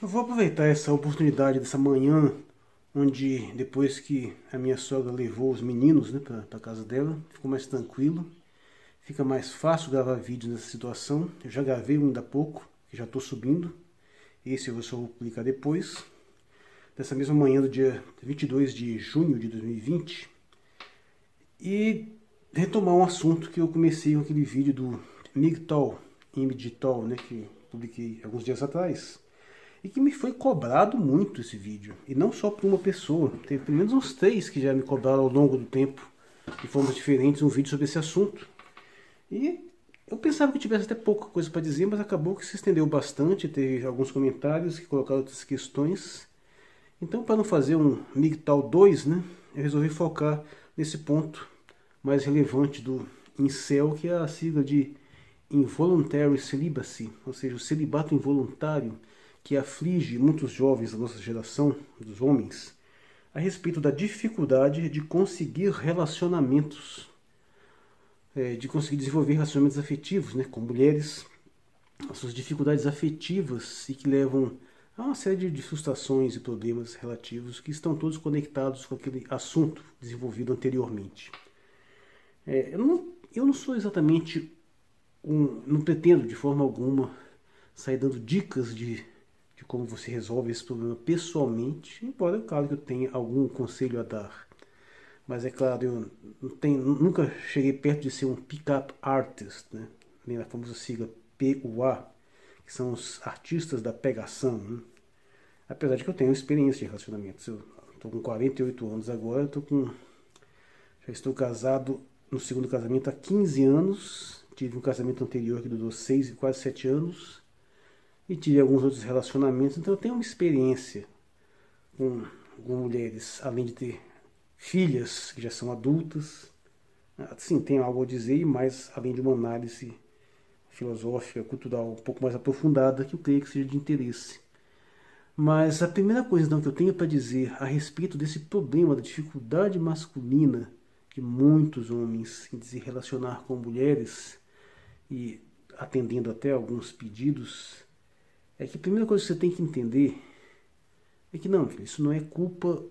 Eu vou aproveitar essa oportunidade dessa manhã, onde depois que a minha sogra levou os meninos, né, para casa dela, ficou mais tranquilo, fica mais fácil gravar vídeos nessa situação. Eu já gravei um ainda há pouco, que já estou subindo. Esse eu só vou publicar depois. Dessa mesma manhã do dia 22 de junho de 2020. E retomar um assunto que eu comecei com aquele vídeo do MGTOW, né, que publiquei alguns dias atrás. E que me foi cobrado muito esse vídeo. E não só por uma pessoa. Teve pelo menos uns 3 que já me cobraram ao longo do tempo, de formas diferentes, um vídeo sobre esse assunto. E eu pensava que eu tivesse até pouca coisa para dizer, mas acabou que se estendeu bastante. Teve alguns comentários que colocaram outras questões. Então, para não fazer um MGTOW 2, né, eu resolvi focar nesse ponto mais relevante do incel, que é a sigla de Involuntary Celibacy, ou seja, o celibato involuntário, que aflige muitos jovens da nossa geração, dos homens, a respeito da dificuldade de conseguir relacionamentos, de conseguir desenvolver relacionamentos afetivos, né, com mulheres, as suas dificuldades afetivas e que levam a uma série de frustrações e problemas relativos que estão todos conectados com aquele assunto desenvolvido anteriormente. Eu não sou exatamente não pretendo de forma alguma sair dando dicas de como você resolve esse problema pessoalmente, embora, claro, que eu tenha algum conselho a dar. Mas é claro, eu nunca cheguei perto de ser um pick-up artist, né? Nem a famosa sigla PUA, que são os artistas da pegação, né? Apesar de que eu tenho experiência de relacionamentos. Eu estou com 48 anos agora, já estou casado no segundo casamento há 15 anos, tive um casamento anterior que durou 6 e quase 7 anos, e tive alguns outros relacionamentos, então eu tenho uma experiência com mulheres, além de ter filhas que já são adultas. Sim, tenho algo a dizer, mas além de uma análise filosófica, cultural um pouco mais aprofundada, que eu creio que seja de interesse. Mas a primeira coisa então, que eu tenho para dizer a respeito desse problema da dificuldade masculina de muitos homens em se relacionar com mulheres, e atendendo até alguns pedidos, é que a primeira coisa que você tem que entender é que não, isso não é culpa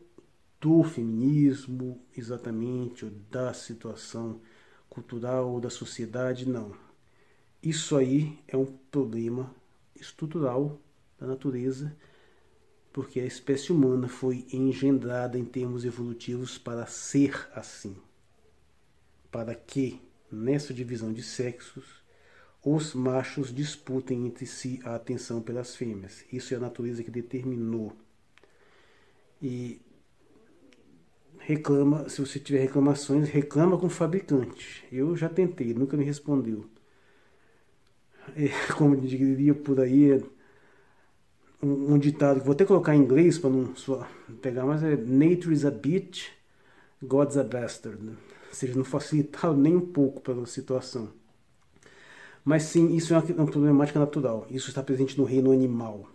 do feminismo exatamente, ou da situação cultural ou da sociedade, não. Isso aí é um problema estrutural da natureza, porque a espécie humana foi engendrada em termos evolutivos para ser assim. Para que, nessa divisão de sexos, os machos disputem entre si a atenção pelas fêmeas. Isso é a natureza que determinou. E reclama, se você tiver reclamações, reclama com o fabricante. Eu já tentei, nunca me respondeu. Como diria por aí, um ditado que vou até colocar em inglês para não pegar, mas é Nature is a bitch, God's a bastard. Ou seja, não facilitava nem um pouco para a situação. Mas sim, isso é uma problemática natural. Isso está presente no reino animal.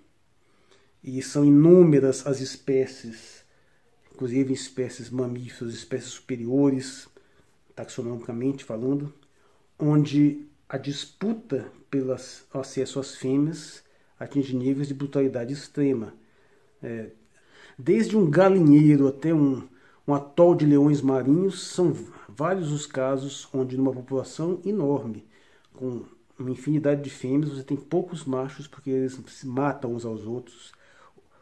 E são inúmeras as espécies, inclusive espécies mamíferas, espécies superiores, taxonomicamente falando, onde a disputa pelo acesso às fêmeas atinge níveis de brutalidade extrema. Desde um galinheiro até um atol de leões marinhos, são vários os casos onde numa população enorme, com uma infinidade de fêmeas, você tem poucos machos porque eles se matam uns aos outros,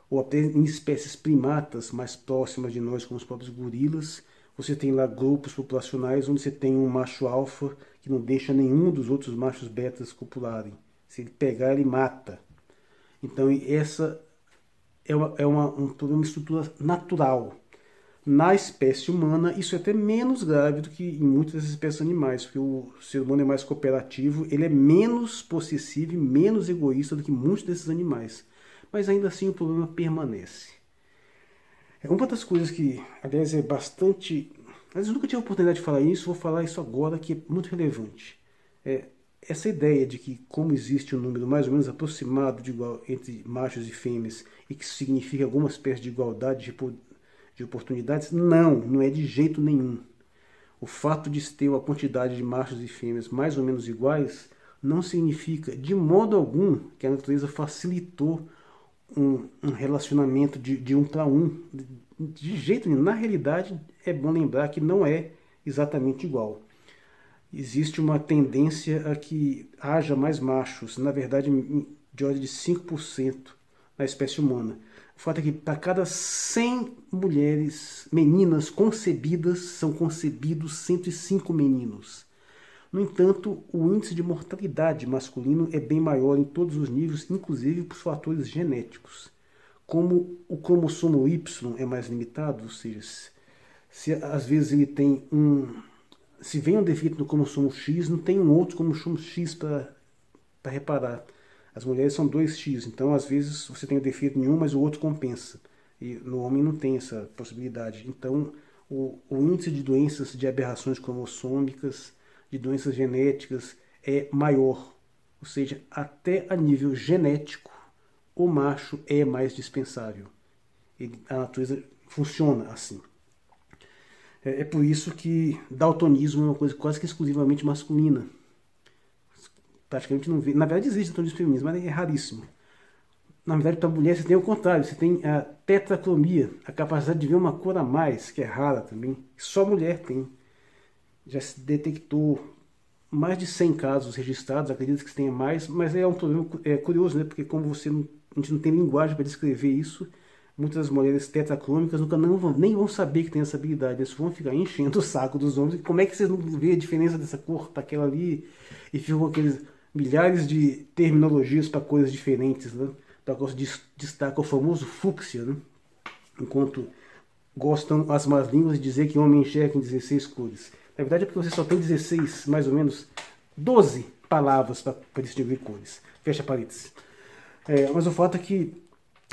ou até em espécies primatas mais próximas de nós, como os próprios gorilas, você tem lá grupos populacionais onde você tem um macho alfa que não deixa nenhum dos outros machos betas copularem. Se ele pegar, ele mata. Então, essa é um problema de estrutura natural. Na espécie humana, isso é até menos grave do que em muitas espécies animais, porque o ser humano é mais cooperativo, ele é menos possessivo e menos egoísta do que muitos desses animais. Mas ainda assim o problema permanece. Uma das coisas que, aliás, é bastante... Mas eu nunca tive a oportunidade de falar isso, vou falar isso agora, que é muito relevante. Essa ideia de que, como existe um número mais ou menos aproximado entre machos e fêmeas, e que isso significa alguma espécie de igualdade de oportunidades, não é de jeito nenhum. O fato de ter uma quantidade de machos e fêmeas mais ou menos iguais não significa de modo algum que a natureza facilitou um relacionamento de um para um. De jeito nenhum. Na realidade, é bom lembrar que não é exatamente igual. Existe uma tendência a que haja mais machos, na verdade, de ordem de 5% na espécie humana. O fato é que para cada 100 mulheres, meninas concebidas, são concebidos 105 meninos. No entanto, o índice de mortalidade masculino é bem maior em todos os níveis, inclusive por fatores genéticos. Como o cromossomo Y é mais limitado, ou seja, se às vezes ele tem se vem um defeito no cromossomo X, não tem um outro cromossomo X para reparar. As mulheres são 2X, então às vezes você tem um defeito em um, mas o outro compensa. E no homem não tem essa possibilidade. Então o índice de doenças, de aberrações cromossômicas, de doenças genéticas é maior. Ou seja, até a nível genético, o macho é mais dispensável. A natureza funciona assim. É por isso que daltonismo é uma coisa quase que exclusivamente masculina. Praticamente não vê. Na verdade existe daltonismo feminino, mas é raríssimo. Na verdade, para a mulher você tem o contrário. Você tem a tetracromia, a capacidade de ver uma cor a mais, que é rara também. Só mulher tem. Já se detectou mais de 100 casos registrados, acredito que se tenha mais, mas é um problema curioso, né? Porque como a gente não tem linguagem para descrever isso, muitas mulheres tetracrômicas nem vão saber que tem essa habilidade. Eles vão ficar enchendo o saco dos homens. Como é que vocês não vê a diferença dessa cor para aquela ali? E ficam aqueles milhares de terminologias para cores diferentes, né? Para destaca o famoso fúcsia, né? Enquanto gostam as más línguas de dizer que homem enxerga em 16 cores. Na verdade é porque você só tem 16, mais ou menos 12 palavras para distinguir cores. Fecha parênteses. Mas o fato é que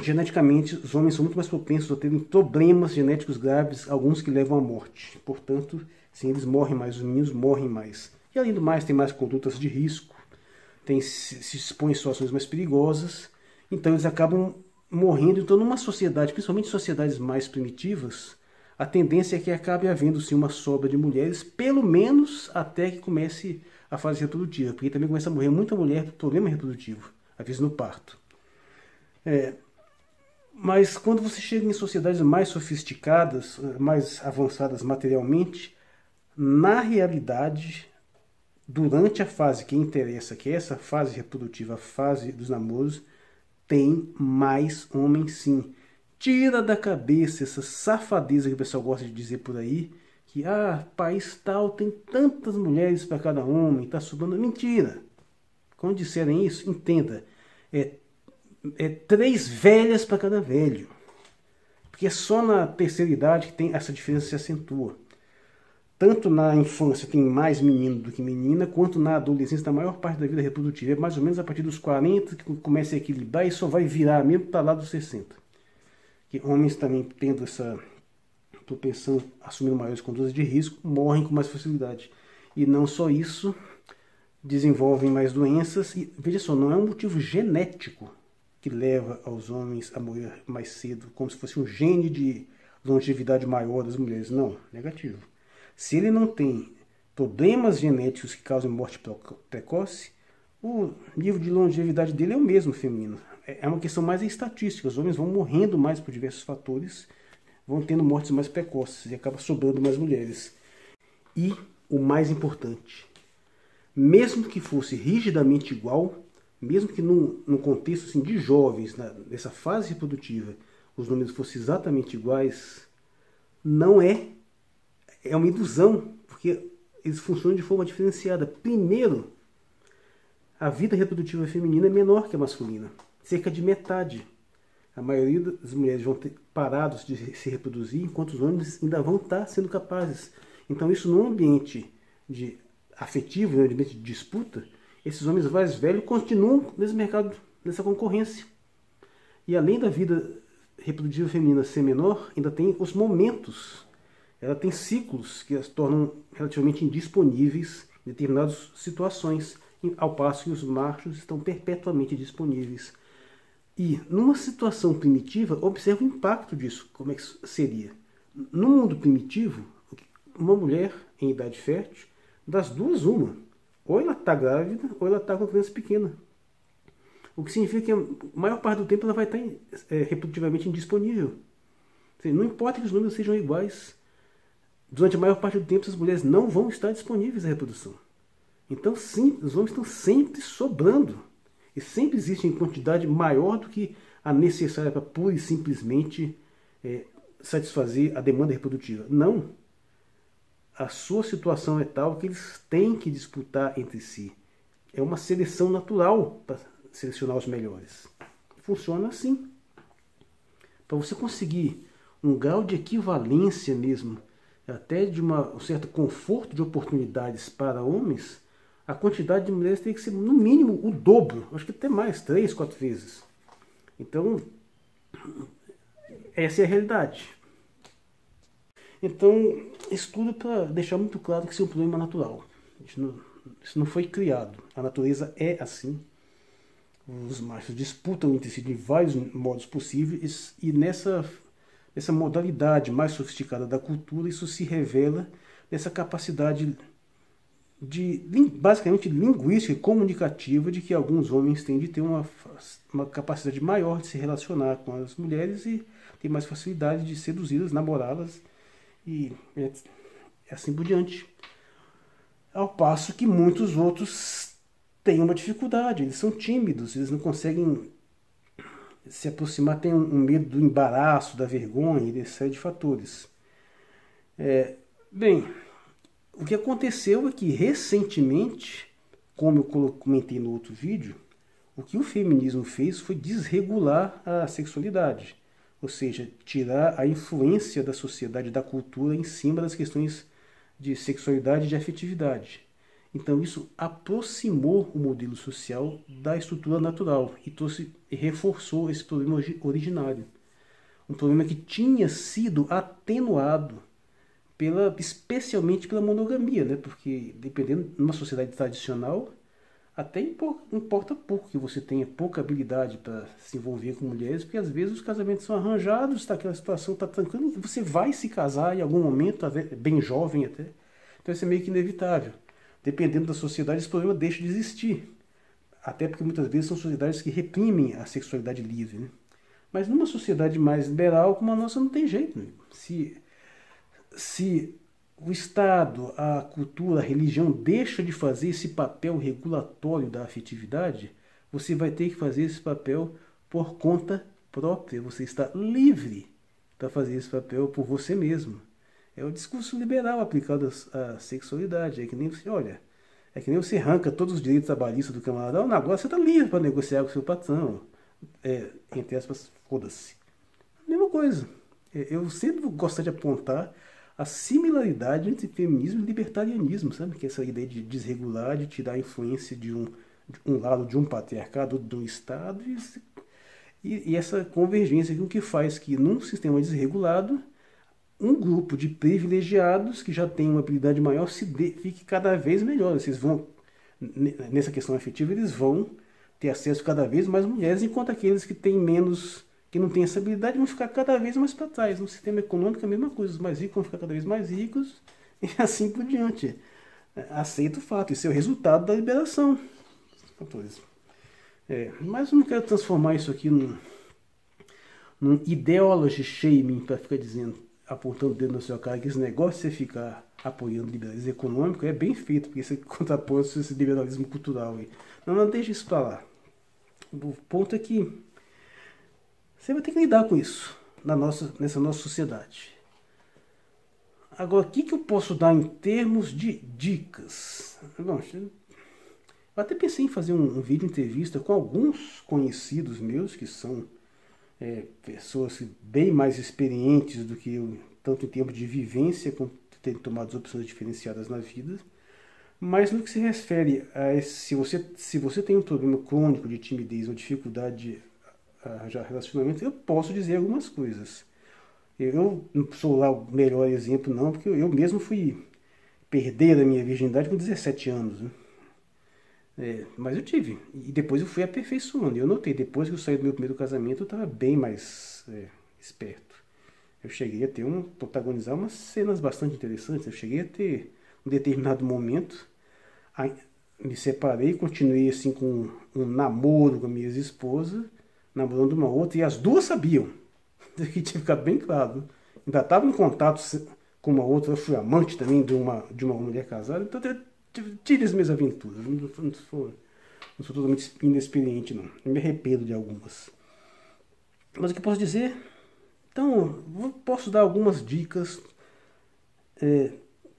geneticamente, os homens são muito mais propensos a terem problemas genéticos graves, alguns que levam à morte. Portanto, sim, eles morrem mais, os meninos morrem mais. E além do mais, tem mais condutas de risco, se expõem em situações mais perigosas, então eles acabam morrendo. Então, numa sociedade, principalmente sociedades mais primitivas, a tendência é que acabe havendo sim uma sobra de mulheres, pelo menos até que comece a fase reprodutiva, porque também começa a morrer muita mulher por problema reprodutivo, às vezes no parto. Mas quando você chega em sociedades mais sofisticadas, mais avançadas materialmente, na realidade, durante a fase que interessa, que é essa fase reprodutiva, a fase dos namoros, tem mais homens sim. Tira da cabeça essa safadeza que o pessoal gosta de dizer por aí, que país tal tem tantas mulheres para cada homem, está sobrando. Mentira! Quando disserem isso, entenda, é 3 velhas para cada velho. Porque é só na terceira idade que tem essa diferença se acentua. Tanto na infância tem mais menino do que menina, quanto na adolescência, na maior parte da vida reprodutiva. É mais ou menos a partir dos 40 que começa a equilibrar e só vai virar mesmo para lá dos 60. Que homens também tendo essa propensão a assumir maiores condutas de risco, morrem com mais facilidade. E não só isso, desenvolvem mais doenças. E veja só, não é um motivo genético que leva aos homens a morrer mais cedo, como se fosse um gene de longevidade maior das mulheres. Não, negativo. Se ele não tem problemas genéticos que causem morte precoce, o nível de longevidade dele é o mesmo feminino. É uma questão mais estatística. Os homens vão morrendo mais por diversos fatores, vão tendo mortes mais precoces e acaba sobrando mais mulheres. E o mais importante, mesmo que fosse rigidamente igual, mesmo que num contexto assim, de jovens, nessa fase reprodutiva, os números fossem exatamente iguais, não é uma ilusão, porque eles funcionam de forma diferenciada. Primeiro, a vida reprodutiva feminina é menor que a masculina, cerca de metade. A maioria das mulheres vão ter parados de se reproduzir, enquanto os homens ainda vão estar sendo capazes. Então isso num ambiente afetivo, num ambiente de disputa, esses homens mais velhos continuam nesse mercado, nessa concorrência. E além da vida reprodutiva feminina ser menor, ainda tem os momentos. Ela tem ciclos que as tornam relativamente indisponíveis em determinadas situações, ao passo que os machos estão perpetuamente disponíveis. E numa situação primitiva, observa o impacto disso. Como é que seria? No mundo primitivo, uma mulher em idade fértil, das duas uma. Ou ela está grávida, ou ela está com criança pequena. O que significa que a maior parte do tempo ela vai estar reprodutivamente indisponível. Não importa que os números sejam iguais, durante a maior parte do tempo as mulheres não vão estar disponíveis à reprodução. Então sim, os homens estão sempre sobrando. E sempre existe em quantidade maior do que a necessária para pura e simplesmente satisfazer a demanda reprodutiva. Não. A sua situação é tal que eles têm que disputar entre si. É uma seleção natural para selecionar os melhores. Funciona assim. Para você conseguir um grau de equivalência mesmo, até de um certo conforto de oportunidades para homens, a quantidade de mulheres tem que ser no mínimo o dobro, acho que até mais, 3, 4 vezes. Então, essa é a realidade. Então, isso tudo para deixar muito claro que isso é um problema natural. Isso não foi criado. A natureza é assim. Os machos disputam entre si de vários modos possíveis e nessa modalidade mais sofisticada da cultura, isso se revela nessa capacidade basicamente linguística e comunicativa de que alguns homens têm de ter uma capacidade maior de se relacionar com as mulheres e ter mais facilidade de seduzi-las, namorá-las e assim por diante. Ao passo que muitos outros têm uma dificuldade, eles são tímidos, eles não conseguem se aproximar, têm um medo do embaraço, da vergonha e dessa série de fatores. Bem, o que aconteceu é que recentemente, como eu comentei no outro vídeo, o que o feminismo fez foi desregular a sexualidade, ou seja, tirar a influência da sociedade, da cultura em cima das questões de sexualidade e de afetividade. Então isso aproximou o modelo social da estrutura natural e reforçou esse problema originário. Um problema que tinha sido atenuado especialmente pela monogamia, né? Porque dependendo de uma sociedade tradicional, até importa pouco que você tenha pouca habilidade para se envolver com mulheres, porque às vezes os casamentos são arranjados, aquela situação está tranquila, e você vai se casar em algum momento, bem jovem até. Então isso é meio que inevitável. Dependendo da sociedade, esse problema deixa de existir. Até porque muitas vezes são sociedades que reprimem a sexualidade livre, né? Mas numa sociedade mais liberal como a nossa não tem jeito, né? Se o Estado, a cultura, a religião deixa de fazer esse papel regulatório da afetividade, você vai ter que fazer esse papel por conta própria. Você está livre para fazer esse papel por você mesmo. É o discurso liberal aplicado à sexualidade. É que nem você arranca todos os direitos trabalhistas do camarada. Não, agora você está livre para negociar com o seu patrão. Entre aspas, foda-se. Mesma coisa. Eu sempre gosto de apontar a similaridade entre feminismo e libertarianismo, sabe? Que é essa ideia de desregular, de tirar a influência de um lado de um patriarcado, do Estado, e essa convergência com que faz que num sistema desregulado, um grupo de privilegiados que já tem uma habilidade maior fique cada vez melhor. Vocês vão, nessa questão afetiva, eles vão ter acesso a cada vez mais mulheres, enquanto aqueles que têm menos, que não têm essa habilidade, vão ficar cada vez mais para trás. No sistema econômico é a mesma coisa, os mais ricos vão ficar cada vez mais ricos e assim por diante. Aceita o fato, isso é o resultado da liberação. Mas eu não quero transformar isso aqui num ideology shaming para ficar apontando o dedo na sua cara que esse negócio de você ficar apoiando o liberalismo econômico é bem feito, porque você contrapõe esse liberalismo cultural aí. Não, deixa isso para lá. O ponto é que você vai ter que lidar com isso nessa nossa sociedade. Agora, o que eu posso dar em termos de dicas? Bom, eu até pensei em fazer um vídeo entrevista com alguns conhecidos meus, que são pessoas bem mais experientes do que eu, tanto em termos de vivência, como terem tomado opções diferenciadas na vida. Mas no que se refere a se você tem um problema crônico de timidez ou dificuldade de arranjar relacionamento, eu posso dizer algumas coisas. Eu não sou lá o melhor exemplo não, porque eu mesmo fui perder a minha virgindade com 17 anos, né? Mas eu tive, e depois eu fui aperfeiçoando. Eu notei, depois que eu saí do meu primeiro casamento, eu estava bem mais esperto. Eu cheguei a protagonizar umas cenas bastante interessantes. Eu cheguei a ter, um determinado momento, me separei, continuei assim com um namoro com a minha ex-esposa, namorando uma outra, e as duas sabiam. Isso aqui tinha ficado bem claro. Ainda estava em contato com uma outra, eu fui amante também de uma mulher casada, então eu tive as minhas aventuras. Não sou totalmente inexperiente, não. Eu me arrependo de algumas. Mas o que eu posso dizer? Então, posso dar algumas dicas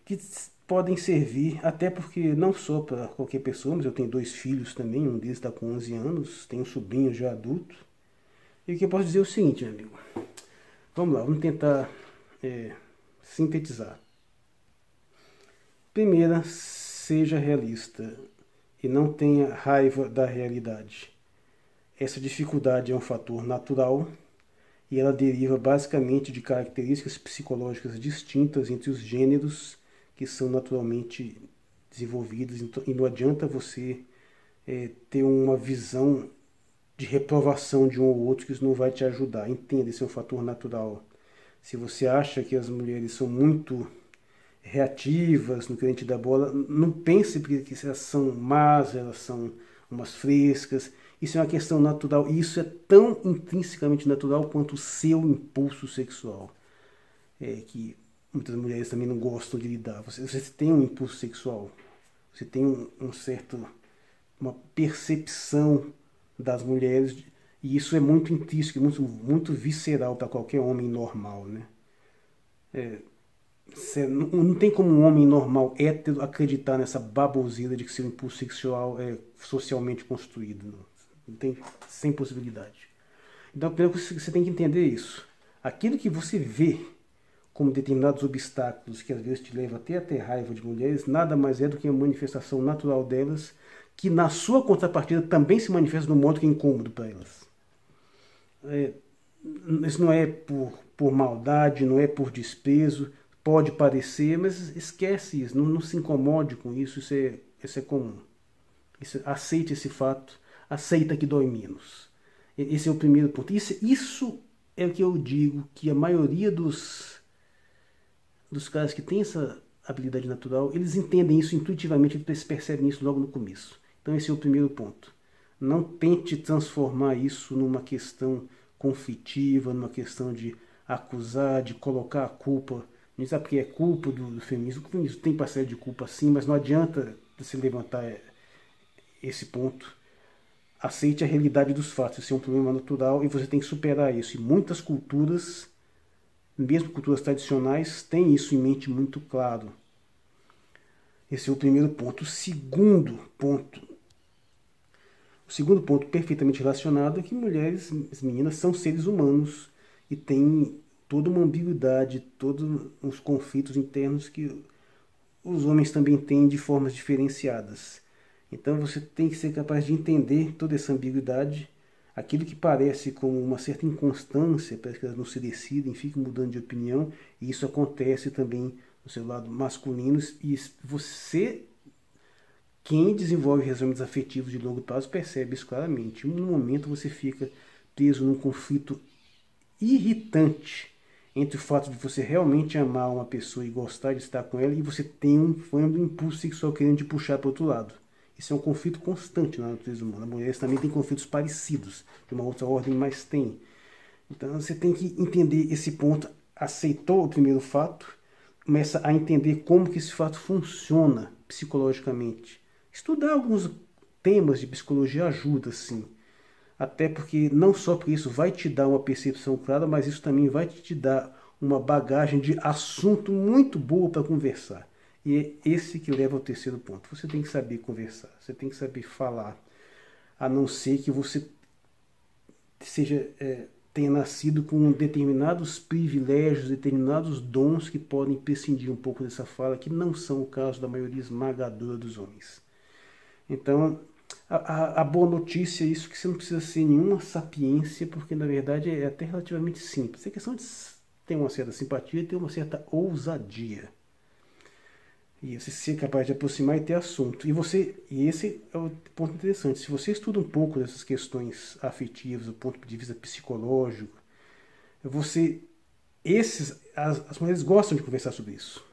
que podem servir, até porque não só para qualquer pessoa, mas eu tenho 2 filhos também, um deles está com 11 anos, tenho um sobrinho já adulto. E o que eu posso dizer é o seguinte, meu amigo. Vamos lá, vamos tentar sintetizar. Primeira, seja realista e não tenha raiva da realidade. Essa dificuldade é um fator natural e ela deriva basicamente de características psicológicas distintas entre os gêneros que são naturalmente desenvolvidos. E não adianta você ter uma visão de reprovação de um ou outro, que isso não vai te ajudar. Entenda, esse é um fator natural. Se você acha que as mulheres são muito reativas no que a gente dá bola, não pense que elas são más, elas são umas frescas. Isso é uma questão natural e isso é tão intrinsecamente natural quanto o seu impulso sexual, que muitas mulheres também não gostam de lidar. Você tem um impulso sexual, você tem uma percepção das mulheres, e isso é muito intrínseco, muito visceral para qualquer homem normal, né? Não tem como um homem normal hétero acreditar nessa baboseira de que seu impulso sexual é socialmente construído. Não tem, sem possibilidade. Então, primeiro você tem que entender isso. Aquilo que você vê como determinados obstáculos que às vezes te levam até a ter raiva de mulheres, nada mais é do que a manifestação natural delas, que na sua contrapartida também se manifesta de um modo que é incômodo para elas. Isso não é por maldade, não é por desprezo, pode parecer, mas esquece isso, não se incomode com isso, isso é comum. Aceite esse fato, aceita que dói menos. Esse é o primeiro ponto. Isso é o que eu digo, que a maioria dos caras que têm essa habilidade natural, eles entendem isso intuitivamente, eles percebem isso logo no começo. Então esse é o primeiro ponto. Não tente transformar isso numa questão conflitiva, numa questão de acusar, de colocar a culpa. Não sabe porque é culpa do feminismo. O feminismo tem parcela de culpa sim, mas não adianta você levantar esse ponto. Aceite a realidade dos fatos. Isso é um problema natural e você tem que superar isso. E muitas culturas, mesmo culturas tradicionais, têm isso em mente muito claro. Esse é o primeiro ponto. O segundo ponto perfeitamente relacionado é que mulheres, as meninas, são seres humanos e têm toda uma ambiguidade, todos uns conflitos internos que os homens também têm de formas diferenciadas. Então você tem que ser capaz de entender toda essa ambiguidade, aquilo que parece como uma certa inconstância, parece que elas não se decidem, ficam mudando de opinião, e isso acontece também no seu lado masculino, e você, quem desenvolve relacionamentos afetivos de longo prazo, percebe isso claramente. No momento você fica preso num conflito irritante entre o fato de você realmente amar uma pessoa e gostar de estar com ela, e você tem um impulso sexual querendo te puxar para o outro lado. Isso é um conflito constante na natureza humana. Mulheres também têm conflitos parecidos, de uma outra ordem, mas tem. Então você tem que entender esse ponto. Aceitou o primeiro fato, começa a entender como que esse fato funciona psicologicamente. Estudar alguns temas de psicologia ajuda, sim. Até porque não só por isso vai te dar uma percepção clara, mas isso também vai te dar uma bagagem de assunto muito boa para conversar. E é esse que leva ao terceiro ponto. Você tem que saber conversar, você tem que saber falar, a não ser que você tenha nascido com determinados privilégios, determinados dons que podem prescindir um pouco dessa fala, que não são o caso da maioria esmagadora dos homens. Então, a boa notícia é isso, que você não precisa ser nenhuma sapiência, porque na verdade é até relativamente simples. É questão de ter uma certa simpatia e ter uma certa ousadia. E você ser capaz de aproximar e ter assunto. E esse é o ponto interessante. Se você estuda um pouco dessas questões afetivas, do ponto de vista psicológico, as mulheres gostam de conversar sobre isso.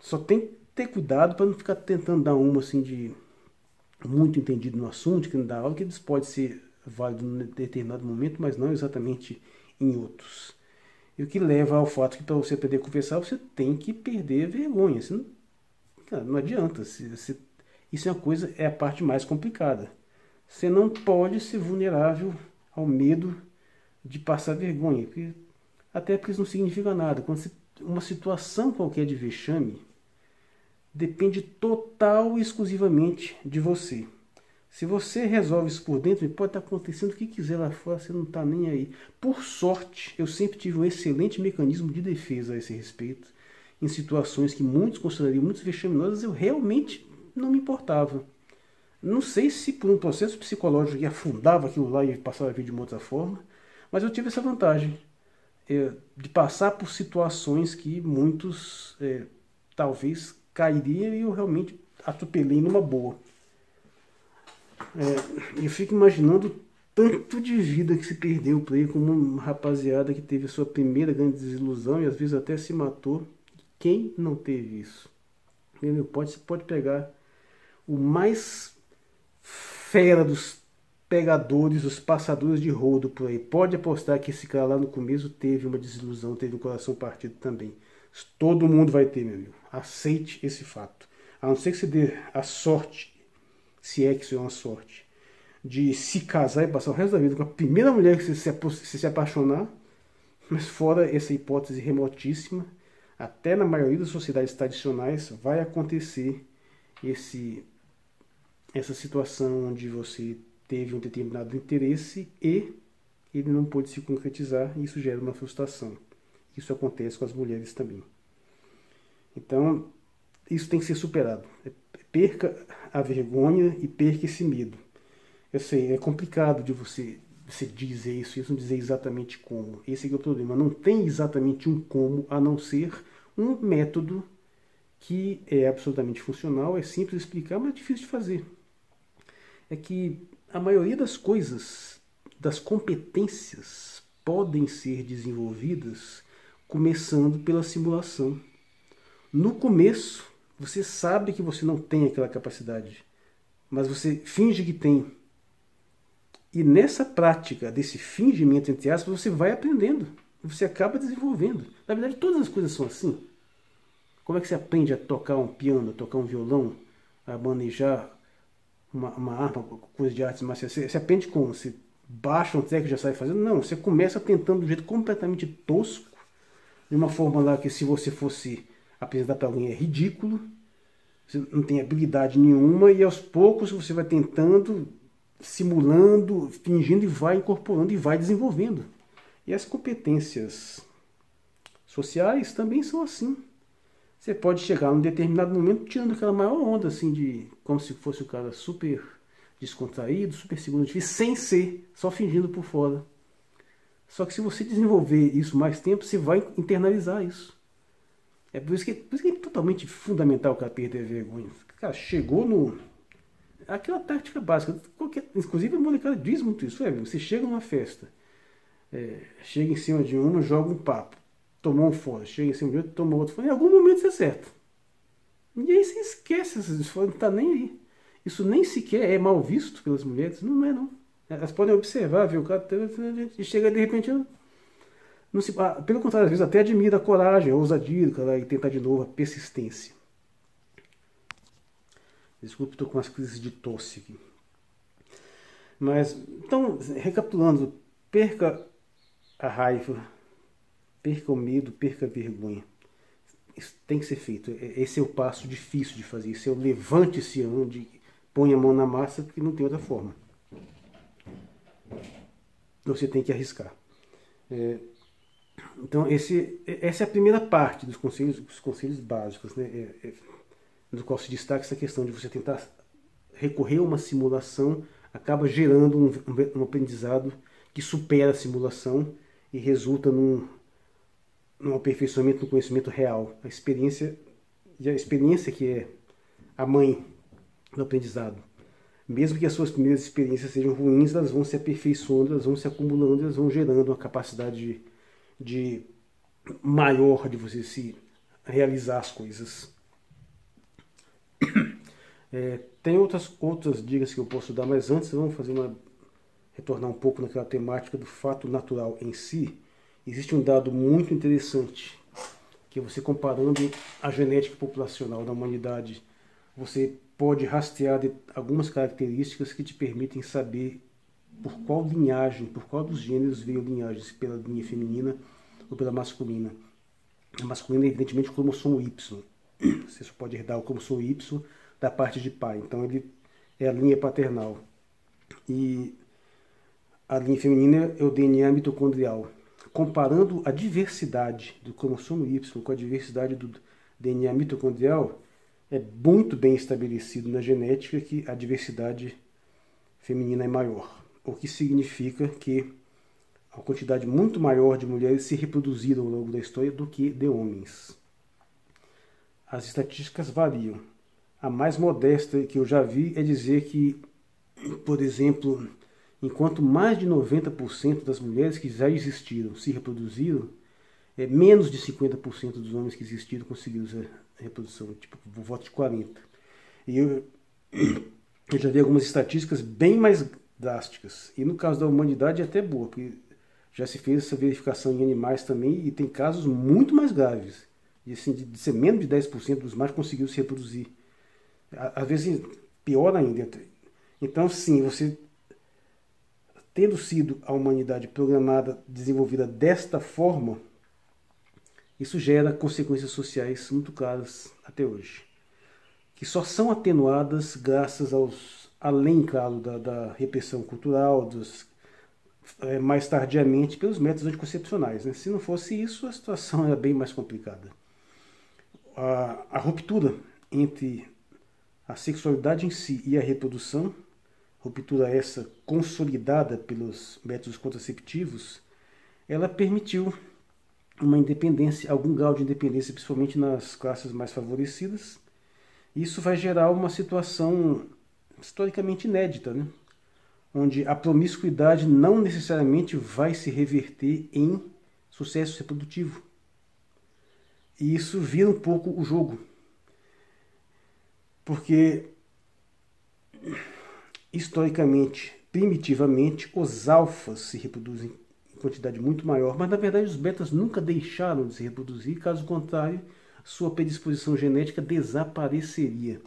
Só tem que ter cuidado para não ficar tentando dar uma assim de muito entendido no assunto, que não dá aula, que eles podem ser válidos em determinado momento, mas não exatamente em outros. E o que leva ao fato que para você aprender a conversar, você tem que perder a vergonha. Não, cara, não adianta. Isso é uma coisa, é a parte mais complicada. Você não pode ser vulnerável ao medo de passar vergonha. Até porque isso não significa nada. Uma situação qualquer de vexame depende total e exclusivamente de você. Se você resolve isso por dentro, pode estar acontecendo o que quiser lá fora, você não está nem aí. Por sorte, eu sempre tive um excelente mecanismo de defesa a esse respeito. Em situações que muitos considerariam muito vexaminosas, eu realmente não me importava. Não sei se por um processo psicológico que afundava aquilo lá e passava a vir de uma outra forma, mas eu tive essa vantagem de passar por situações que muitos talvez cairiam e eu realmente atropelei numa boa. Eu fico imaginando tanto de vida que se perdeu por aí, como uma rapaziada que teve a sua primeira grande desilusão e às vezes até se matou. Quem não teve isso? Você pode pegar o mais fera dos pegadores, os passadores de rodo por aí. Pode apostar que esse cara lá no começo teve uma desilusão, teve um coração partido também. Todo mundo vai ter, meu amigo. Aceite esse fato. A não ser que você dê a sorte, se é que isso é uma sorte, de se casar e passar o resto da vida com a primeira mulher que você se apaixonar, mas fora essa hipótese remotíssima, até na maioria das sociedades tradicionais vai acontecer essa situação onde você teve um determinado interesse e ele não pôde se concretizar e isso gera uma frustração. Isso acontece com as mulheres também. Então, isso tem que ser superado. Perca a vergonha e perca esse medo. Eu sei, é complicado de você dizer isso não dizer exatamente como. Esse é o problema. Não tem exatamente um como, a não ser um método que é absolutamente funcional, é simples de explicar, mas é difícil de fazer. É que a maioria das coisas, das competências, podem ser desenvolvidas começando pela simulação. No começo, você sabe que você não tem aquela capacidade, mas você finge que tem. E nessa prática desse fingimento, entre aspas, você vai aprendendo. Você acaba desenvolvendo. Na verdade, todas as coisas são assim. Como é que você aprende a tocar um piano, a tocar um violão, a manejar uma arma, coisa de artes marciais? Você aprende como? Você baixa um treco e já sai fazendo? Não, você começa tentando de um jeito completamente tosco, de uma forma lá que se você fosse apresentar para alguém é ridículo, você não tem habilidade nenhuma e aos poucos você vai tentando, simulando, fingindo e vai incorporando e vai desenvolvendo. E as competências sociais também são assim. Você pode chegar num determinado momento tirando aquela maior onda, assim, de como se fosse um cara super descontraído, super seguro de si, sem ser, só fingindo por fora. Só que se você desenvolver isso mais tempo, você vai internalizar isso. É por isso que é totalmente fundamental o cara perder a vergonha. Cara, chegou no... Aquela tática básica. Inclusive a molecada diz muito isso. Você chega numa festa, chega em cima de uma, joga um papo. Tomou um fora, chega em cima de outro, tomou outro fora. Em algum momento você acerta. E aí você esquece essas foras, não tá nem aí. Isso nem sequer é mal visto pelas mulheres. Não é, não. Elas podem observar, ver o cara e chega de repente... Não se, pelo contrário, às vezes até admira a coragem, a ousadia do cara e tentar de novo, a persistência. Desculpe, estou com umas crises de tosse aqui. Mas, então, recapitulando, perca a raiva, perca o medo, perca a vergonha. Isso tem que ser feito. Esse é o passo difícil de fazer. Esse é o levante-se, onde põe a mão na massa, porque não tem outra forma. Você tem que arriscar. Então, essa é a primeira parte dos conselhos básicos, né? No qual se destaca essa questão de você tentar recorrer a uma simulação, acaba gerando um aprendizado que supera a simulação e resulta num aperfeiçoamento no conhecimento real. A experiência que é a mãe do aprendizado. Mesmo que as suas primeiras experiências sejam ruins, elas vão se aperfeiçoando, elas vão se acumulando, elas vão gerando uma capacidade de maior de você se realizar as coisas. Tem outras dicas que eu posso dar, mas antes vamos retornar um pouco naquela temática do fato natural em si. Existe um dado muito interessante, que você comparando a genética populacional da humanidade, você pode rastrear algumas características que te permitem saber por qual linhagem, por qual dos gêneros veio a linhagem, se pela linha feminina ou pela masculina. A masculina é evidentemente o cromossomo Y. Você só pode herdar o cromossomo Y da parte de pai. Então ele é a linha paternal. E a linha feminina é o DNA mitocondrial. Comparando a diversidade do cromossomo Y com a diversidade do DNA mitocondrial, é muito bem estabelecido na genética que a diversidade feminina é maior. O que significa que uma quantidade muito maior de mulheres se reproduziram ao longo da história do que de homens. As estatísticas variam. A mais modesta que eu já vi é dizer que, por exemplo, enquanto mais de 90% das mulheres que já existiram se reproduziram, menos de 50% dos homens que existiram conseguiram a reprodução, tipo, por volta de 40%. E eu já vi algumas estatísticas bem mais drásticas. E no caso da humanidade é até boa, porque já se fez essa verificação em animais também e tem casos muito mais graves. E assim, de ser menos de 10% dos machos conseguiram se reproduzir. Às vezes pior ainda. Então sim, você tendo sido a humanidade programada, desenvolvida desta forma, isso gera consequências sociais muito claras até hoje, que só são atenuadas graças além, claro, da repressão cultural, mais tardiamente pelos métodos anticoncepcionais. Né? Se não fosse isso, a situação era bem mais complicada. A ruptura entre a sexualidade em si e a reprodução, ruptura essa consolidada pelos métodos contraceptivos, ela permitiu uma independência, algum grau de independência, principalmente nas classes mais favorecidas. Isso vai gerar uma situação historicamente inédita, né? Onde a promiscuidade não necessariamente vai se reverter em sucesso reprodutivo. E isso vira um pouco o jogo. Porque, historicamente, primitivamente, os alfas se reproduzem em quantidade muito maior, mas na verdade os betas nunca deixaram de se reproduzir, caso contrário, sua predisposição genética desapareceria.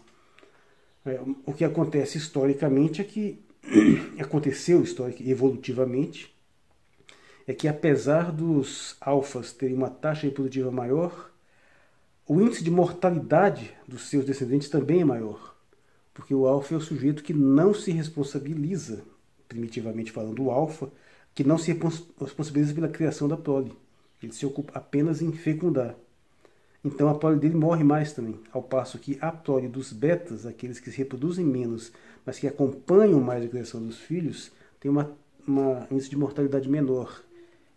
O que acontece historicamente é que aconteceu evolutivamente, é que apesar dos alfas terem uma taxa reprodutiva maior, o índice de mortalidade dos seus descendentes também é maior, porque o alfa é o sujeito que não se responsabiliza, primitivamente falando, o alfa, que não se responsabiliza pela criação da prole. Ele se ocupa apenas em fecundar. Então a prole dele morre mais também, ao passo que a prole dos betas, aqueles que se reproduzem menos, mas que acompanham mais a criação dos filhos, tem uma índice de mortalidade menor.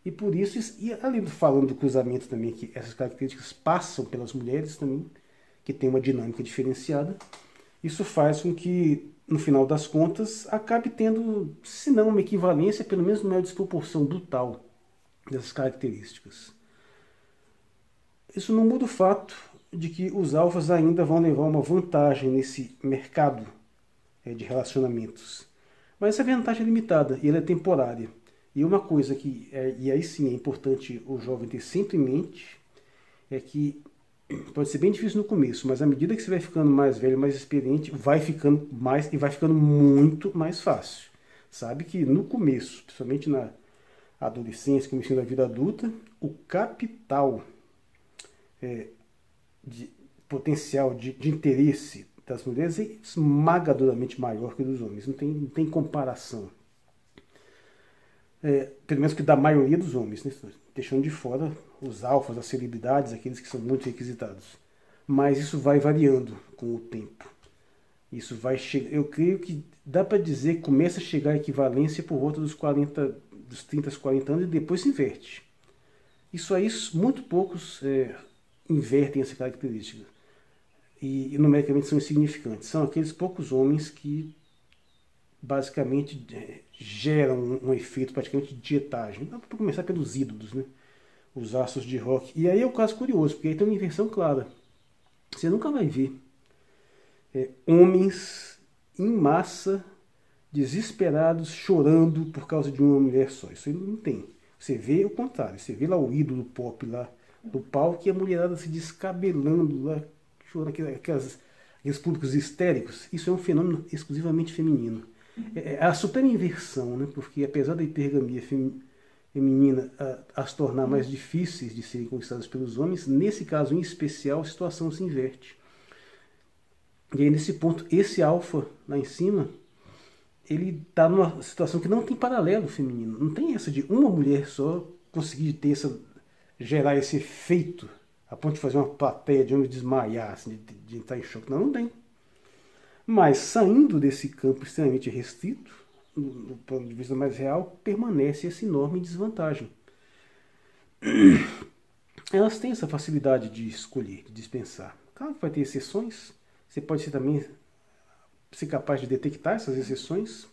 E por isso, e além de falando do cruzamento também, que essas características passam pelas mulheres também, que tem uma dinâmica diferenciada, isso faz com que, no final das contas, acabe tendo, se não uma equivalência, pelo menos uma desproporção brutal dessas características. Isso não muda o fato de que os alfas ainda vão levar uma vantagem nesse mercado de relacionamentos. Mas essa vantagem é limitada e ela é temporária. E uma coisa que, e aí sim é importante o jovem ter sempre em mente, é que pode ser bem difícil no começo, mas à medida que você vai ficando mais velho, mais experiente, vai ficando mais e vai ficando muito mais fácil. Sabe que no começo, principalmente na adolescência, começando a vida adulta, o capital de potencial de interesse das mulheres é esmagadoramente maior que o dos homens. Não tem comparação. Pelo menos que da maioria dos homens, né? Deixando de fora os alfas, as celebridades, aqueles que são muito requisitados. Mas isso vai variando com o tempo. Isso vai eu creio que dá para dizer que começa a chegar a equivalência por volta dos 30 aos 40 anos e depois se inverte. Isso aí, muito poucos invertem essa característica. E numericamente são insignificantes. São aqueles poucos homens que basicamente geram um efeito praticamente de dietagem. Para começar pelos ídolos, né? Os astros de rock. E aí é um caso curioso, porque aí tem uma inversão clara. Você nunca vai ver homens em massa, desesperados, chorando por causa de uma mulher só. Isso aí não tem. Você vê o contrário. Você vê lá o ídolo pop lá do palco e a mulherada se descabelando lá, chorando, aqueles públicos histéricos. Isso é um fenômeno exclusivamente feminino. É a suprema inversão, né? Porque apesar da hipergamia feminina as tornar mais difíceis de serem conquistadas pelos homens, nesse caso em especial a situação se inverte. E aí nesse ponto, esse alfa lá em cima, ele está numa situação que não tem paralelo feminino. Não tem essa de uma mulher só conseguir gerar esse efeito a ponto de fazer uma plateia de homens desmaiar, assim, de entrar em choque. Não tem. Mas saindo desse campo extremamente restrito, do ponto de vista mais real, permanece essa enorme desvantagem. Elas têm essa facilidade de escolher, de dispensar. Claro que vai ter exceções. Você pode ser capaz de detectar essas exceções.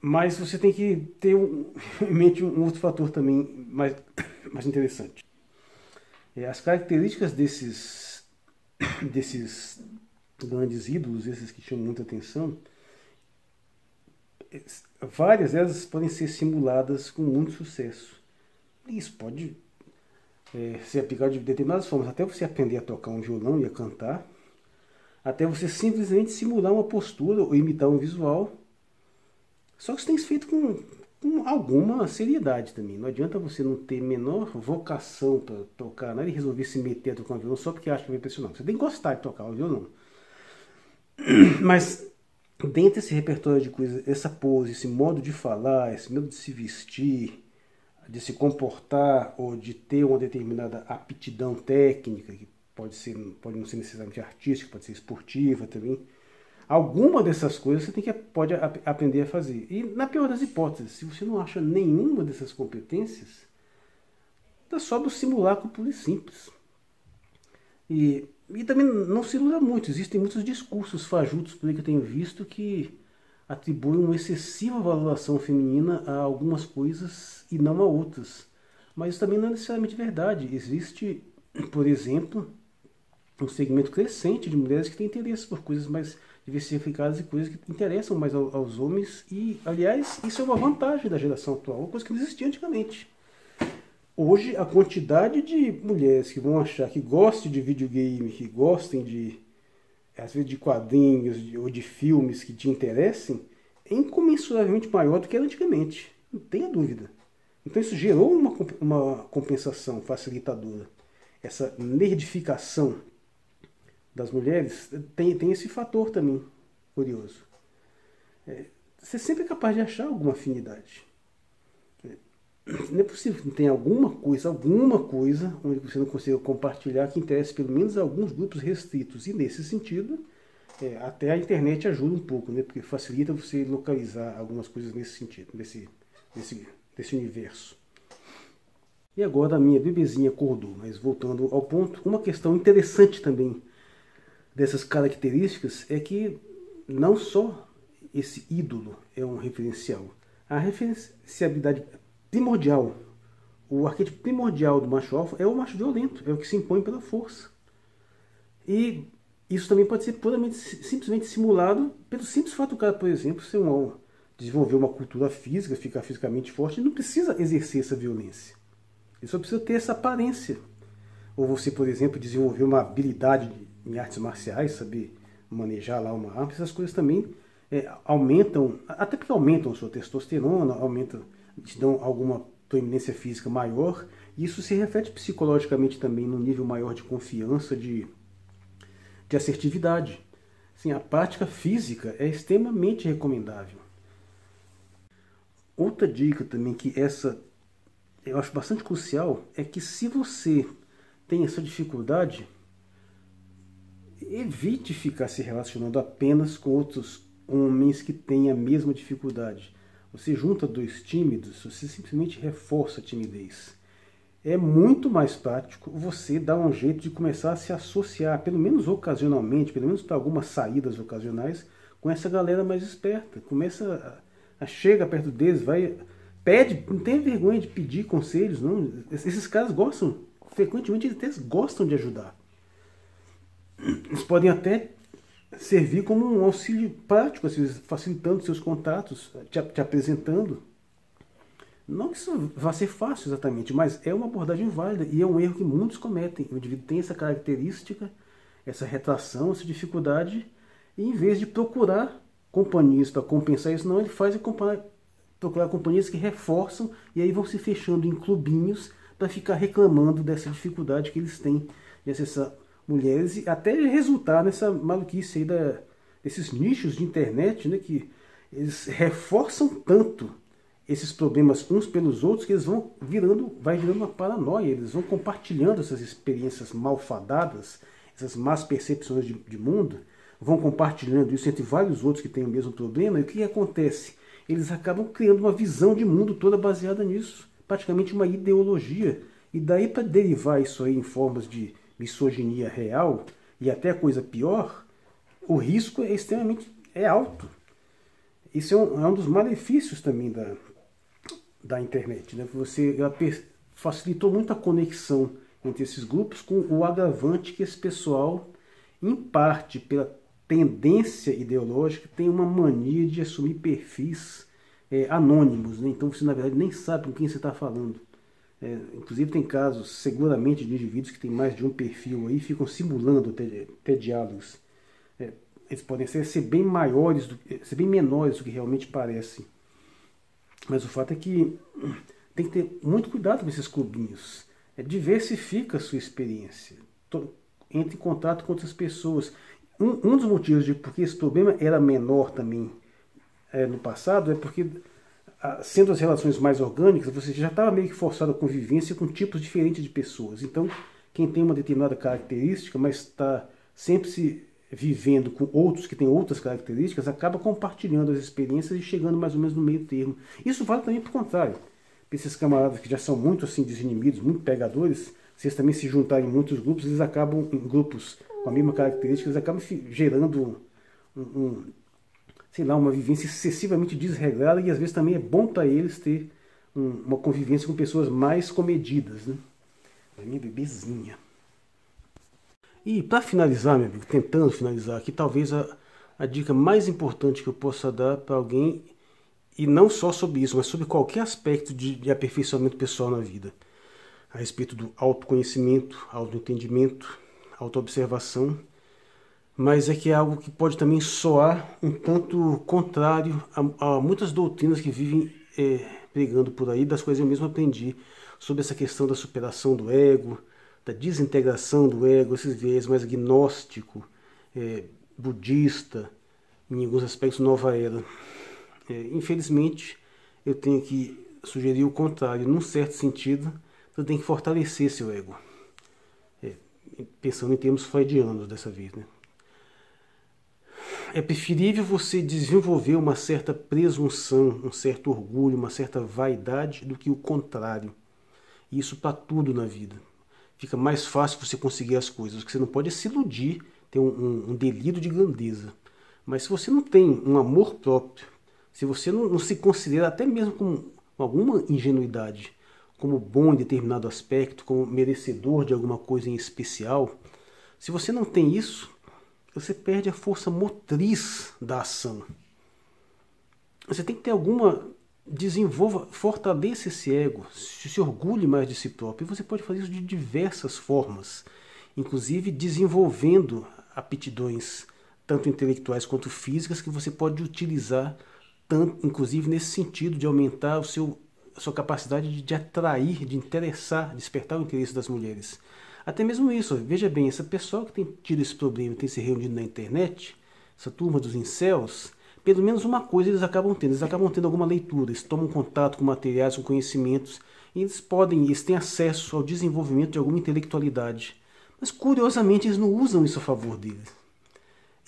Mas você tem que ter em mente um outro fator também mais interessante. As características desses grandes ídolos, esses que chamam muita atenção, várias delas podem ser simuladas com muito sucesso. Isso pode ser aplicado de determinadas formas, até você aprender a tocar um violão e a cantar, até você simplesmente simular uma postura ou imitar um visual. Só que isso tem que ser feito com alguma seriedade também. Não adianta você não ter menor vocação para tocar nada e resolver se meter a tocar um violão só porque acha que vai impressionar. Você tem que gostar de tocar o violão. Mas dentro desse repertório de coisas, essa pose, esse modo de falar, esse modo de se vestir, de se comportar ou de ter uma determinada aptidão técnica, que pode não ser necessariamente artística, pode ser esportiva também. Alguma dessas coisas você pode aprender a fazer. E na pior das hipóteses, se você não acha nenhuma dessas competências, dá só do simulacro puro e simples. E também não se iluda muito. Existem muitos discursos fajutos por aí que eu tenho visto que atribuem uma excessiva valoração feminina a algumas coisas e não a outras. Mas isso também não é necessariamente verdade. Existe, por exemplo, um segmento crescente de mulheres que têm interesse por coisas mais diversificadas e coisas que interessam mais aos homens. E, aliás, isso é uma vantagem da geração atual, uma coisa que não existia antigamente. Hoje, a quantidade de mulheres que vão achar que gostem de videogame, que gostem às vezes de quadrinhos ou de filmes que te interessem, é incomensuravelmente maior do que era antigamente. Não tenha dúvida. Então isso gerou uma compensação facilitadora. Essa nerdificação das mulheres tem esse fator também curioso. Você sempre é capaz de achar alguma afinidade. Não é possível que não tenha alguma coisa onde você não consiga compartilhar que interesse pelo menos a alguns grupos restritos. E nesse sentido, até a internet ajuda um pouco, né? Porque facilita você localizar algumas coisas nesse sentido, desse universo. E agora a minha bebezinha acordou, mas voltando ao ponto, uma questão interessante também dessas características é que não só esse ídolo é um referencial, a referenciabilidade primordial, o arquétipo primordial do macho alfa é o macho violento, é o que se impõe pela força. E isso também pode ser simplesmente simulado pelo simples fato do cara, por exemplo, desenvolver uma cultura física, ficar fisicamente forte, ele não precisa exercer essa violência. Ele só precisa ter essa aparência. Ou você, por exemplo, desenvolver uma habilidade em artes marciais, saber manejar lá uma arma, essas coisas também aumentam, até porque aumentam a sua testosterona, te dão alguma proeminência física maior, e isso se reflete psicologicamente também num nível maior de confiança, de assertividade. Assim, a prática física é extremamente recomendável. Outra dica também que eu acho bastante crucial é que se você tem essa dificuldade, evite ficar se relacionando apenas com outros homens que têm a mesma dificuldade. Você junta dois tímidos, você simplesmente reforça a timidez. É muito mais prático você dar um jeito de começar a se associar, pelo menos ocasionalmente, pelo menos para algumas saídas ocasionais, com essa galera mais esperta. Começa chega perto deles, pede, não tenha vergonha de pedir conselhos, não. Esses caras frequentemente eles gostam de ajudar. Eles podem até servir como um auxílio prático, assim, facilitando seus contatos, te apresentando. Não que isso vá ser fácil exatamente, mas é uma abordagem válida e é um erro que muitos cometem. O indivíduo tem essa característica, essa retração, essa dificuldade, e em vez de procurar companhias para compensar isso, não, ele faz procurar companhias que reforçam e aí vão se fechando em clubinhos para ficar reclamando dessa dificuldade que eles têm de acessar mulheres e até resultar nessa maluquice aí desses nichos de internet, né, que eles reforçam tanto esses problemas uns pelos outros que eles vai virando uma paranoia, eles vão compartilhando essas experiências malfadadas, essas más percepções de mundo, vão compartilhando isso entre vários outros que têm o mesmo problema, e o que acontece? Eles acabam criando uma visão de mundo toda baseada nisso, praticamente uma ideologia, e daí para derivar isso aí em formas de misoginia real, e até coisa pior, o risco é extremamente alto. Isso é um dos malefícios também da internet, né? Ela facilitou muito a conexão entre esses grupos, com o agravante que esse pessoal, em parte pela tendência ideológica, tem uma mania de assumir perfis anônimos, né? Então você na verdade nem sabe com quem você está falando. Inclusive tem casos seguramente de indivíduos que têm mais de um perfil aí, ficam simulando até diálogos. Eles podem ser bem maiores, ser bem menores do que realmente parecem. Mas o fato é que tem que ter muito cuidado com esses clubinhos. Diversifica a sua experiência. Entre em contato com outras pessoas. Um dos motivos de porque esse problema era menor também no passado é porque, sendo as relações mais orgânicas, você já estava meio que forçado a convivência com tipos diferentes de pessoas. Então, quem tem uma determinada característica, mas está sempre se vivendo com outros que têm outras características, acaba compartilhando as experiências e chegando mais ou menos no meio termo. Isso vale também para o contrário. Para esses camaradas que já são muito assim desinibidos, muito pegadores, se eles também se juntarem em muitos grupos, eles acabam, em grupos com a mesma característica, eles acabam gerando sei lá, uma vivência excessivamente desregrada, e às vezes também é bom para eles ter uma convivência com pessoas mais comedidas, né? É minha bebezinha. E para finalizar, meu amigo, tentando finalizar aqui, talvez a dica mais importante que eu possa dar para alguém, e não só sobre isso, mas sobre qualquer aspecto de aperfeiçoamento pessoal na vida, a respeito do autoconhecimento, autoentendimento, autoobservação, mas é que é algo que pode também soar um tanto contrário a muitas doutrinas que vivem pregando por aí, das quais eu mesmo aprendi, sobre essa questão da superação do ego, da desintegração do ego, esses viés mais gnóstico, budista, em alguns aspectos nova era. Infelizmente, eu tenho que sugerir o contrário. Num certo sentido, você tem que fortalecer seu ego. Pensando em termos freudianos dessa vez, né? É preferível você desenvolver uma certa presunção, um certo orgulho, uma certa vaidade, do que o contrário. Isso para tudo na vida. Fica mais fácil você conseguir as coisas. O que você não pode é se iludir, ter um delírio de grandeza. Mas se você não tem um amor próprio, se você não se considera, até mesmo com alguma ingenuidade, como bom em determinado aspecto, como merecedor de alguma coisa em especial, se você não tem isso, você perde a força motriz da ação. Você tem que ter fortaleça esse ego, se orgulhe mais de si próprio. E você pode fazer isso de diversas formas, inclusive desenvolvendo aptidões, tanto intelectuais quanto físicas, que você pode utilizar, inclusive nesse sentido de aumentar a sua capacidade de atrair, de interessar, despertar o interesse das mulheres. Até mesmo isso, veja bem, essa pessoa que tem tido esse problema, tem se reunido na internet, essa turma dos incels, pelo menos uma coisa eles acabam tendo alguma leitura, eles tomam contato com materiais, com conhecimentos, e eles têm acesso ao desenvolvimento de alguma intelectualidade. Mas curiosamente eles não usam isso a favor deles.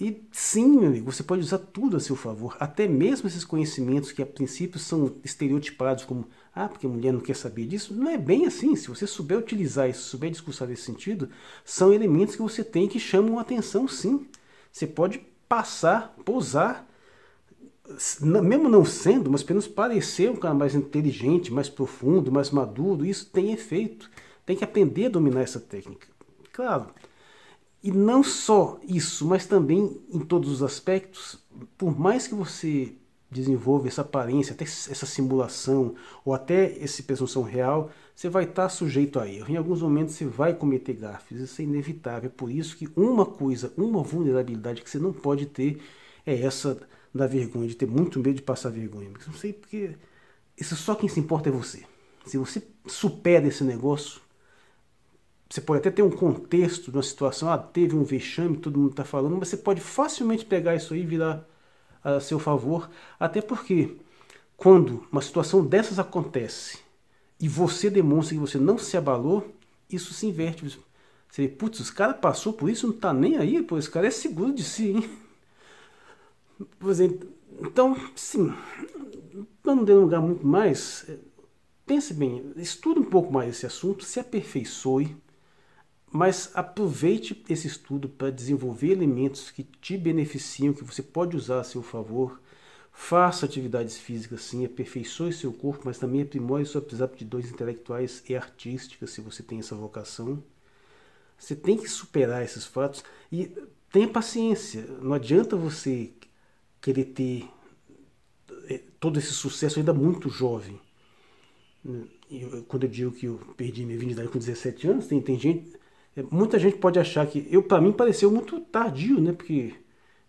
E sim, meu amigo, você pode usar tudo a seu favor, até mesmo esses conhecimentos que a princípio são estereotipados como porque a mulher não quer saber disso. Não é bem assim. Se você souber utilizar isso, souber discursar nesse sentido, são elementos que você tem que chamam a atenção, sim. Você pode pousar, mesmo não sendo, mas pelo menos parecer um cara mais inteligente, mais profundo, mais maduro. Isso tem efeito. Tem que aprender a dominar essa técnica. Claro, E não só isso, mas também em todos os aspectos, por mais que você desenvolva essa aparência, até essa simulação, ou até essa presunção real, você vai estar sujeito a erro. Em alguns momentos você vai cometer gafes, isso é inevitável. É por isso que uma coisa, uma vulnerabilidade que você não pode ter é essa da vergonha, de ter muito medo de passar vergonha. Porque não sei porque isso só quem se importa é você. Se você supera esse negócio, você pode até ter um contexto de uma situação, teve um vexame, todo mundo está falando, mas você pode facilmente pegar isso aí e virar a seu favor, até porque quando uma situação dessas acontece e você demonstra que você não se abalou, isso se inverte. Você vê, putz, os cara passou por isso, não tá nem aí, pô, esse cara é seguro de si, hein? Por exemplo, então, sim, para não delongar muito mais, pense bem, estude um pouco mais esse assunto, se aperfeiçoe, mas aproveite esse estudo para desenvolver elementos que te beneficiam, que você pode usar a seu favor. Faça atividades físicas sim, aperfeiçoe seu corpo, mas também aprimore suas aptidões intelectuais e artísticas, se você tem essa vocação. Você tem que superar esses fatos e tenha paciência. Não adianta você querer ter todo esse sucesso ainda muito jovem. Quando eu digo que eu perdi minha virgindade com 17 anos, tem gente, muita gente pode achar que para mim pareceu muito tardio, né? Porque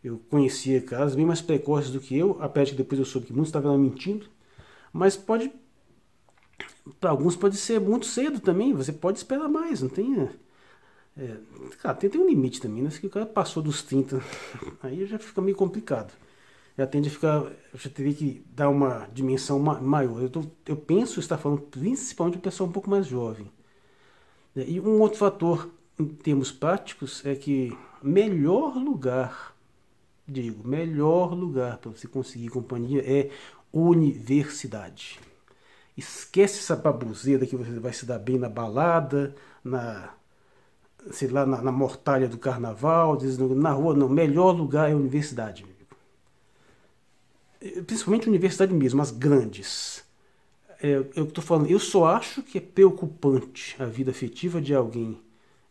eu conhecia casos bem mais precoces do que eu, apesar de que depois eu soube que muitos estavam mentindo. Mas para alguns pode ser muito cedo também. Você pode esperar mais, não tem. Cara, tem um limite também, né? Se o cara passou dos 30, aí já fica meio complicado. Já tende a ficar. Já teria que dar uma dimensão maior. Eu penso estar falando principalmente do pessoal um pouco mais jovem. E um outro fator, em termos práticos, é que melhor lugar para você conseguir companhia é universidade. Esquece essa baboseira que você vai se dar bem na balada, sei lá, na mortalha do carnaval, na rua, não. Melhor lugar é a universidade. Principalmente universidade mesmo, as grandes. Eu estou falando, eu só acho que é preocupante a vida afetiva de alguém,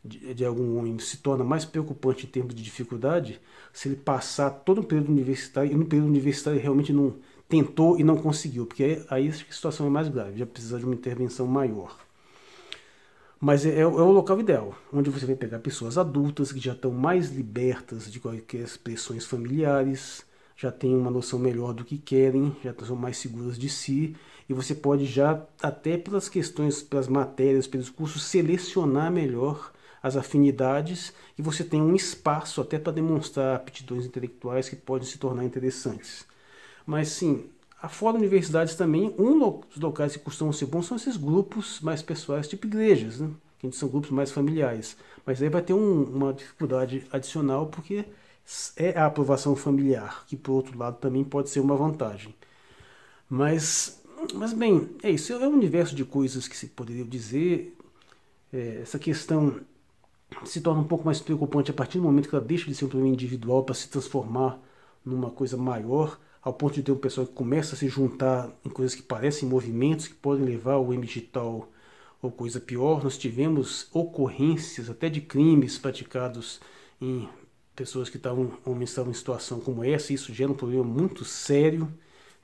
de algum homem, se torna mais preocupante em termos de dificuldade se ele passar todo o período universitário e no período universitário realmente não tentou e não conseguiu, porque aí a situação é mais grave, já precisa de uma intervenção maior. Mas é o local ideal, onde você vai pegar pessoas adultas que já estão mais libertas de quaisquer pressões familiares, já têm uma noção melhor do que querem, já são mais seguras de si, e você pode já, até pelas questões, pelas matérias, pelos cursos, selecionar melhor as afinidades e você tem um espaço até para demonstrar aptidões intelectuais que podem se tornar interessantes. Mas sim, fora universidades também, dos locais que costumam ser bons são esses grupos mais pessoais, tipo igrejas, né? Que são grupos mais familiares. Mas aí vai ter uma dificuldade adicional, porque é a aprovação familiar, que por outro lado também pode ser uma vantagem. Mas bem, é isso. É um universo de coisas que se poderia dizer. Essa questão se torna um pouco mais preocupante a partir do momento que ela deixa de ser um problema individual para se transformar numa coisa maior, ao ponto de ter um pessoal que começa a se juntar em coisas que parecem movimentos que podem levar ao digital ou coisa pior. Nós tivemos ocorrências até de crimes praticados em pessoas que homens estavam em situação como essa, e isso gera um problema muito sério,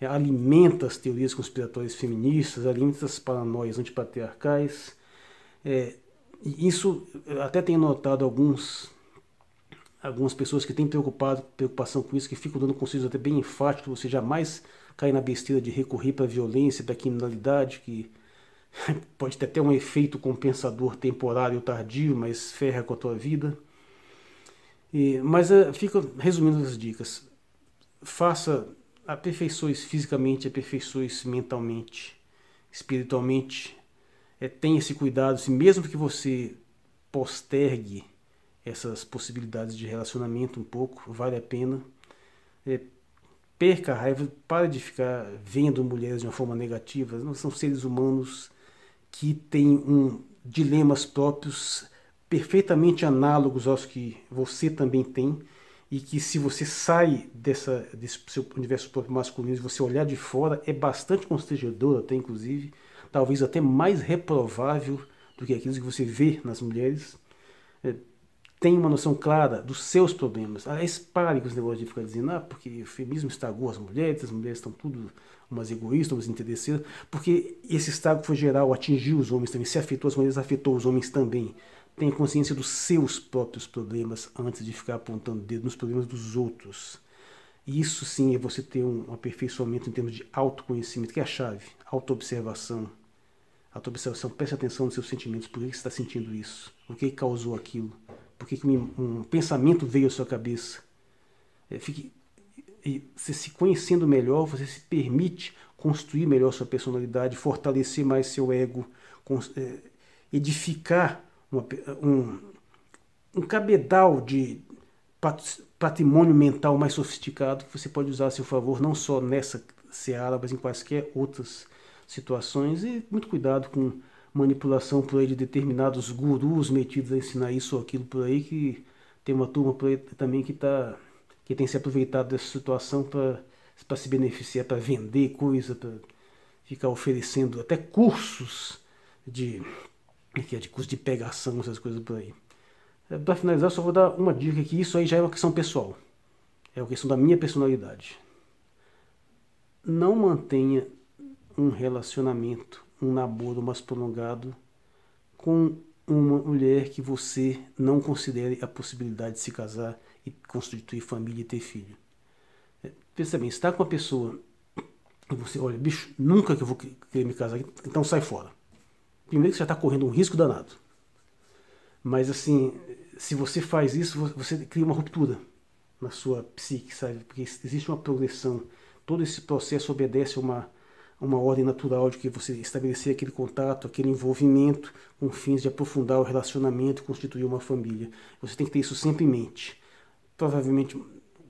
alimenta as teorias conspiratórias feministas, alimenta as paranoias antipatriarcais. Isso, eu até tenho notado algumas pessoas que têm preocupação com isso, que ficam dando conselhos até bem enfáticos, você jamais cair na besteira de recorrer para a violência, para a criminalidade, que pode ter até um efeito compensador temporário tardio, mas ferra com a tua vida. Mas fica resumindo as dicas. Faça aperfeiçoes fisicamente, aperfeiçoes mentalmente, espiritualmente. Tenha esse cuidado, se mesmo que você postergue essas possibilidades de relacionamento um pouco, vale a pena. Perca a raiva, pare de ficar vendo mulheres de uma forma negativa. Não são seres humanos que têm dilemas próprios perfeitamente análogos aos que você também tem, e que se você sai desse seu universo próprio masculino e você olhar de fora, é bastante constrangedor até, inclusive, talvez até mais reprovável do que aquilo que você vê nas mulheres. tenha uma noção clara dos seus problemas. Aliás, pare com esse negócio de ficar dizendo, porque o feminismo estragou as mulheres estão tudo umas egoístas, umas interesseiras, porque esse estrago foi geral, atingiu os homens também, se afetou as mulheres, afetou os homens também. Tenha consciência dos seus próprios problemas antes de ficar apontando o dedo nos problemas dos outros. Isso sim é você ter um aperfeiçoamento em termos de autoconhecimento, que é a chave, autoobservação. Autoobservação, preste atenção nos seus sentimentos, por que você está sentindo isso? O que causou aquilo? Por que um pensamento veio à sua cabeça? Você se conhecendo melhor, você se permite construir melhor sua personalidade, fortalecer mais seu ego, edificar um cabedal de patrimônio mental mais sofisticado que você pode usar a seu favor, não só nessa seara, mas em quaisquer outras situações. E muito cuidado com manipulação por aí de determinados gurus metidos a ensinar isso ou aquilo por aí, que tem uma turma por aí também que tem se aproveitado dessa situação para se beneficiar, para vender coisa, para ficar oferecendo até cursos de curso de pegação, essas coisas por aí. Para finalizar, só vou dar uma dica que isso aí já é uma questão pessoal. É uma questão da minha personalidade. Não mantenha um relacionamento, um namoro mais prolongado com uma mulher que você não considere a possibilidade de se casar e constituir família e ter filho. Pensa bem, você está com uma pessoa e você, olha, bicho, nunca que eu vou querer me casar, então sai fora. Primeiro que você já está correndo um risco danado. Mas assim, se você faz isso, você cria uma ruptura na sua psique, sabe? Porque existe uma progressão. Todo esse processo obedece a uma ordem natural de que você estabelecer aquele contato, aquele envolvimento com fins de aprofundar o relacionamento e constituir uma família. Você tem que ter isso sempre em mente. Provavelmente,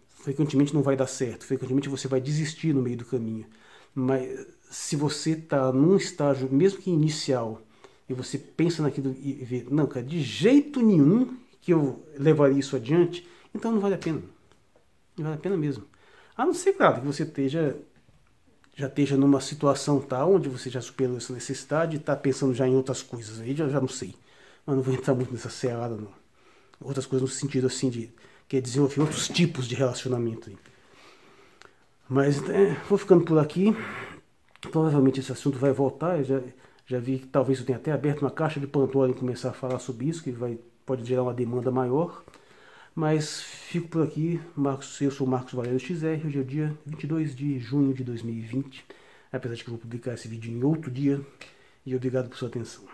frequentemente não vai dar certo, frequentemente você vai desistir no meio do caminho. Mas se você está num estágio, mesmo que inicial, e você pensa naquilo e vê, não, cara, de jeito nenhum que eu levaria isso adiante, então não vale a pena. Não vale a pena mesmo. A não ser, claro, que você já esteja numa situação tal, onde você já superou essa necessidade e está pensando já em outras coisas. Aí já não sei. Mas não vou entrar muito nessa seara, não. Outras coisas no sentido assim de quer desenvolver outros tipos de relacionamento. Mas vou ficando por aqui. Provavelmente esse assunto vai voltar. Eu já vi que talvez eu tenha até aberto uma caixa de Pandora em começar a falar sobre isso, que pode gerar uma demanda maior. Mas fico por aqui. Eu sou o Marcos Valério XR. Hoje é o dia 22 de junho de 2020. Apesar de que eu vou publicar esse vídeo em outro dia. E obrigado por sua atenção.